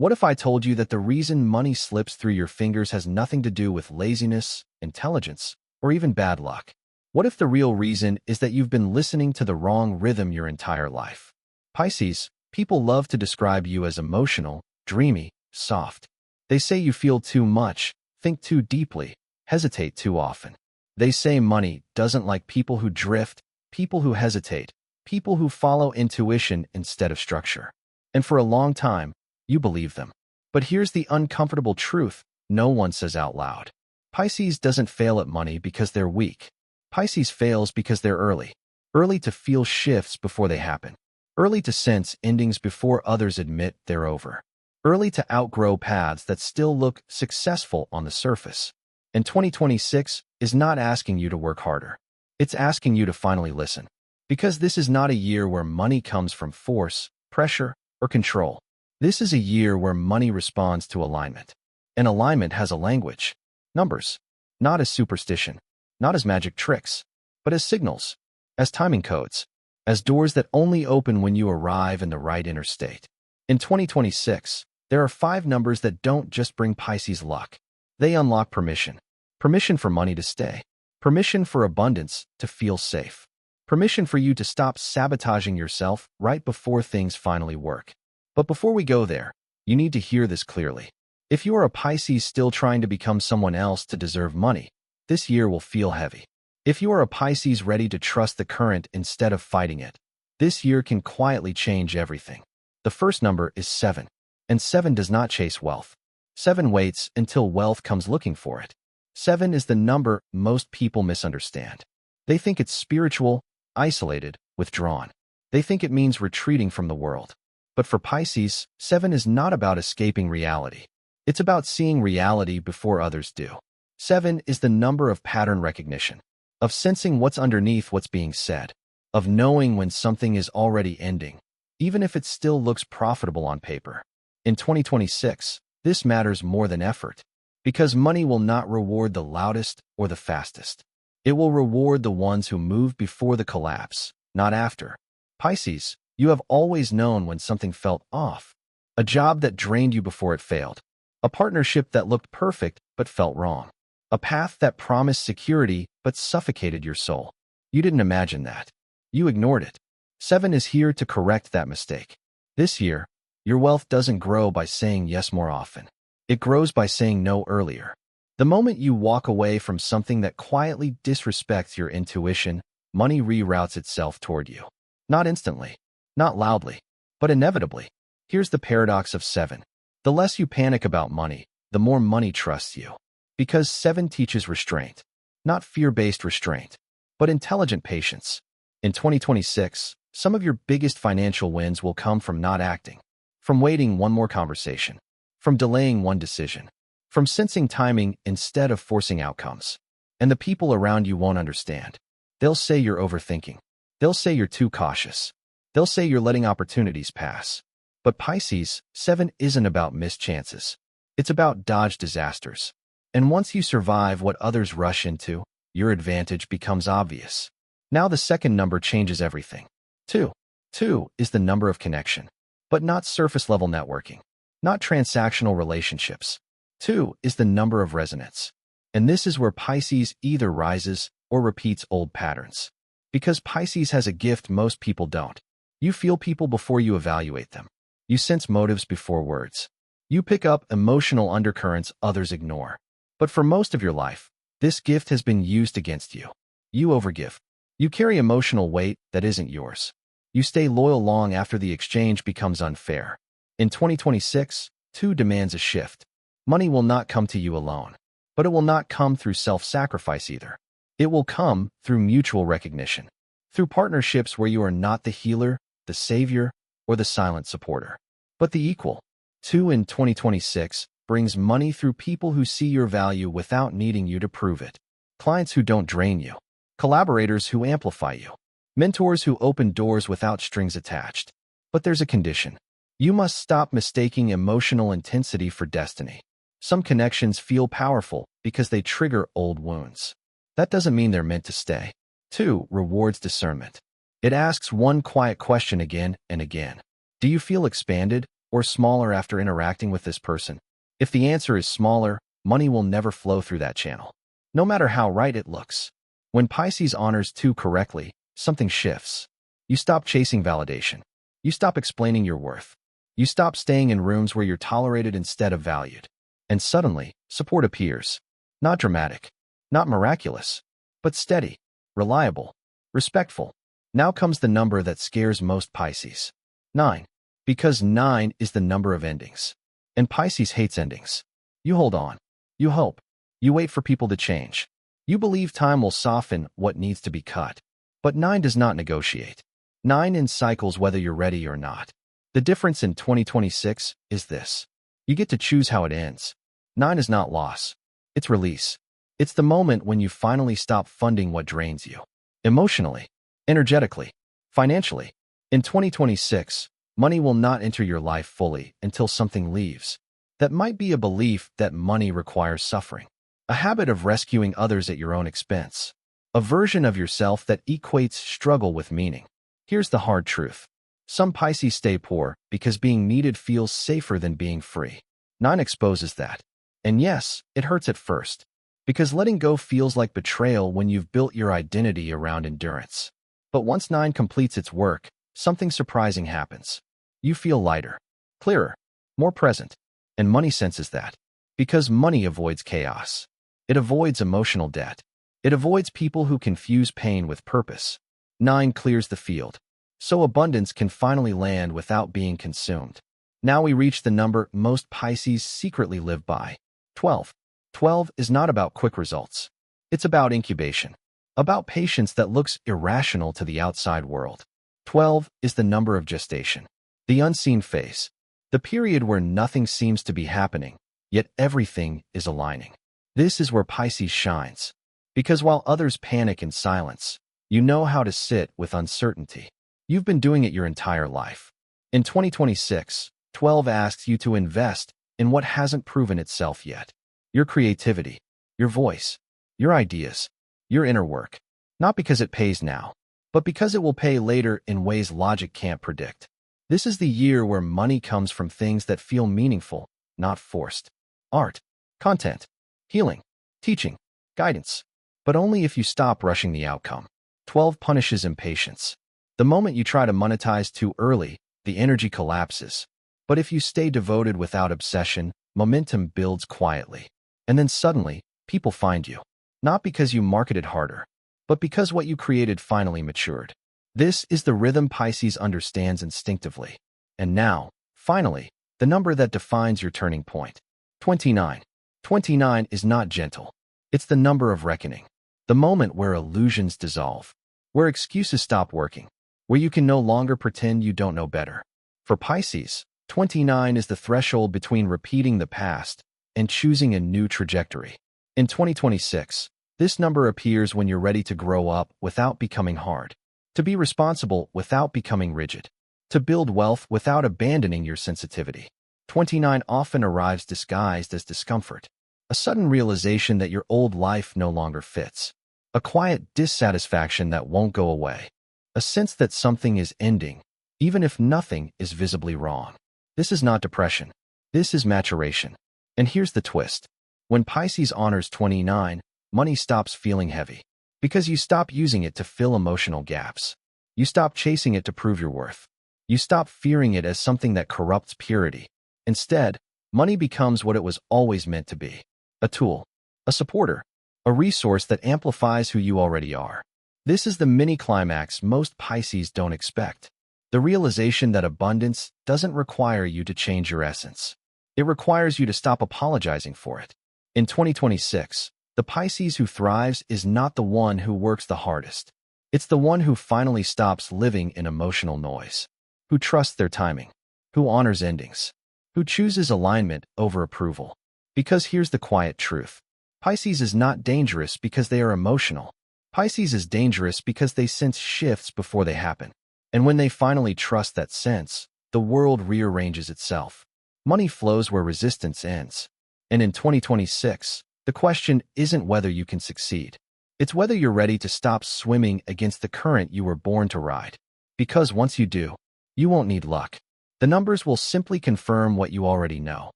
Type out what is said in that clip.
What if I told you that the reason money slips through your fingers has nothing to do with laziness, intelligence, or even bad luck? What if the real reason is that you've been listening to the wrong rhythm your entire life? Pisces, people love to describe you as emotional, dreamy, soft. They say you feel too much, think too deeply, hesitate too often. They say money doesn't like people who drift, people who hesitate, people who follow intuition instead of structure. And for a long time, you believe them. But here's the uncomfortable truth no one says out loud. Pisces doesn't fail at money because they're weak. Pisces fails because they're early. Early to feel shifts before they happen. Early to sense endings before others admit they're over. Early to outgrow paths that still look successful on the surface. And 2026 is not asking you to work harder. It's asking you to finally listen. Because this is not a year where money comes from force, pressure, or control. This is a year where money responds to alignment. And alignment has a language. Numbers. Not as superstition. Not as magic tricks. But as signals. As timing codes. As doors that only open when you arrive in the right inner state. In 2026, there are 5 numbers that don't just bring Pisces luck. They unlock permission. Permission for money to stay. Permission for abundance to feel safe. Permission for you to stop sabotaging yourself right before things finally work. But before we go there, you need to hear this clearly. If you are a Pisces still trying to become someone else to deserve money, this year will feel heavy. If you are a Pisces ready to trust the current instead of fighting it, this year can quietly change everything. The first number is 7. And 7 does not chase wealth. 7 waits until wealth comes looking for it. 7 is the number most people misunderstand. They think it's spiritual, isolated, withdrawn. They think it means retreating from the world. But for Pisces, 7 is not about escaping reality. It's about seeing reality before others do. 7 is the number of pattern recognition, of sensing what's underneath what's being said, of knowing when something is already ending, even if it still looks profitable on paper. In 2026, this matters more than effort, because money will not reward the loudest or the fastest. It will reward the ones who move before the collapse, not after. Pisces, you have always known when something felt off. A job that drained you before it failed. A partnership that looked perfect but felt wrong. A path that promised security but suffocated your soul. You didn't imagine that. You ignored it. 7 is here to correct that mistake. This year, your wealth doesn't grow by saying yes more often. It grows by saying no earlier. The moment you walk away from something that quietly disrespects your intuition, money reroutes itself toward you. Not instantly, not loudly, but inevitably. Here's the paradox of 7. The less you panic about money, the more money trusts you. Because 7 teaches restraint. Not fear-based restraint, but intelligent patience. In 2026, some of your biggest financial wins will come from not acting, from waiting one more conversation, from delaying one decision, from sensing timing instead of forcing outcomes. And the people around you won't understand. They'll say you're overthinking. They'll say you're too cautious. They'll say you're letting opportunities pass. But Pisces, 7 isn't about missed chances. It's about dodged disasters. And once you survive what others rush into, your advantage becomes obvious. Now the second number changes everything. 2. 2 is the number of connection, but not surface-level networking, not transactional relationships. 2 is the number of resonance. And this is where Pisces either rises or repeats old patterns. Because Pisces has a gift most people don't. You feel people before you evaluate them. You sense motives before words. You pick up emotional undercurrents others ignore. But for most of your life, this gift has been used against you. You overgive. You carry emotional weight that isn't yours. You stay loyal long after the exchange becomes unfair. In 2026, 2 demands a shift. Money will not come to you alone, but it will not come through self-sacrifice either. It will come through mutual recognition, through partnerships where you are not the healer, the savior, or the silent supporter, but the equal. 2 in 2026 brings money through people who see your value without needing you to prove it. Clients who don't drain you. Collaborators who amplify you. Mentors who open doors without strings attached. But there's a condition. You must stop mistaking emotional intensity for destiny. Some connections feel powerful because they trigger old wounds. That doesn't mean they're meant to stay. 2 rewards discernment. It asks one quiet question again and again. Do you feel expanded or smaller after interacting with this person? If the answer is smaller, money will never flow through that channel, no matter how right it looks. When Pisces honors 2 correctly, something shifts. You stop chasing validation. You stop explaining your worth. You stop staying in rooms where you're tolerated instead of valued. And suddenly, support appears. Not dramatic, not miraculous, but steady, reliable, respectful. Now comes the number that scares most Pisces. 9. Because 9 is the number of endings. And Pisces hates endings. You hold on. You hope. You wait for people to change. You believe time will soften what needs to be cut. But 9 does not negotiate. 9 in cycles whether you're ready or not. The difference in 2026 is this. You get to choose how it ends. 9 is not loss. It's release. It's the moment when you finally stop funding what drains you. Emotionally, energetically, financially. In 2026, money will not enter your life fully until something leaves. That might be a belief that money requires suffering. A habit of rescuing others at your own expense. A version of yourself that equates struggle with meaning. Here's the hard truth. Some Pisces stay poor because being needed feels safer than being free. 9 exposes that. And yes, it hurts at first. Because letting go feels like betrayal when you've built your identity around endurance. But once 9 completes its work, something surprising happens. You feel lighter, clearer, more present. And money senses that. Because money avoids chaos. It avoids emotional debt. It avoids people who confuse pain with purpose. 9 clears the field. So abundance can finally land without being consumed. Now we reach the number most Pisces secretly live by. 12. 12 is not about quick results. It's about incubation. About patience that looks irrational to the outside world. 12 is the number of gestation. The unseen phase. The period where nothing seems to be happening, yet everything is aligning. This is where Pisces shines. Because while others panic in silence, you know how to sit with uncertainty. You've been doing it your entire life. In 2026, 12 asks you to invest in what hasn't proven itself yet. Your creativity, your voice, your ideas, your inner work. Not because it pays now, but because it will pay later in ways logic can't predict. This is the year where money comes from things that feel meaningful, not forced. Art, content, healing, teaching, guidance. But only if you stop rushing the outcome. 12 punishes impatience. The moment you try to monetize too early, the energy collapses. But if you stay devoted without obsession, momentum builds quietly. And then suddenly, people find you. Not because you marketed harder, but because what you created finally matured. This is the rhythm Pisces understands instinctively. And now, finally, the number that defines your turning point. 29. 29 is not gentle. It's the number of reckoning. The moment where illusions dissolve. Where excuses stop working. Where you can no longer pretend you don't know better. For Pisces, 29 is the threshold between repeating the past and choosing a new trajectory. In 2026, this number appears when you're ready to grow up without becoming hard, to be responsible without becoming rigid, to build wealth without abandoning your sensitivity. 29 often arrives disguised as discomfort, a sudden realization that your old life no longer fits, a quiet dissatisfaction that won't go away, a sense that something is ending, even if nothing is visibly wrong. This is not depression. This is maturation. And here's the twist. When Pisces honors 29, money stops feeling heavy. Because you stop using it to fill emotional gaps. You stop chasing it to prove your worth. You stop fearing it as something that corrupts purity. Instead, money becomes what it was always meant to be. A tool, a supporter, a resource that amplifies who you already are. This is the mini-climax most Pisces don't expect. The realization that abundance doesn't require you to change your essence. It requires you to stop apologizing for it. In 2026, the Pisces who thrives is not the one who works the hardest. It's the one who finally stops living in emotional noise, who trusts their timing, who honors endings, who chooses alignment over approval. Because here's the quiet truth. Pisces is not dangerous because they are emotional. Pisces is dangerous because they sense shifts before they happen. And when they finally trust that sense, the world rearranges itself. Money flows where resistance ends. And in 2026, the question isn't whether you can succeed. It's whether you're ready to stop swimming against the current you were born to ride. Because once you do, you won't need luck. The numbers will simply confirm what you already know.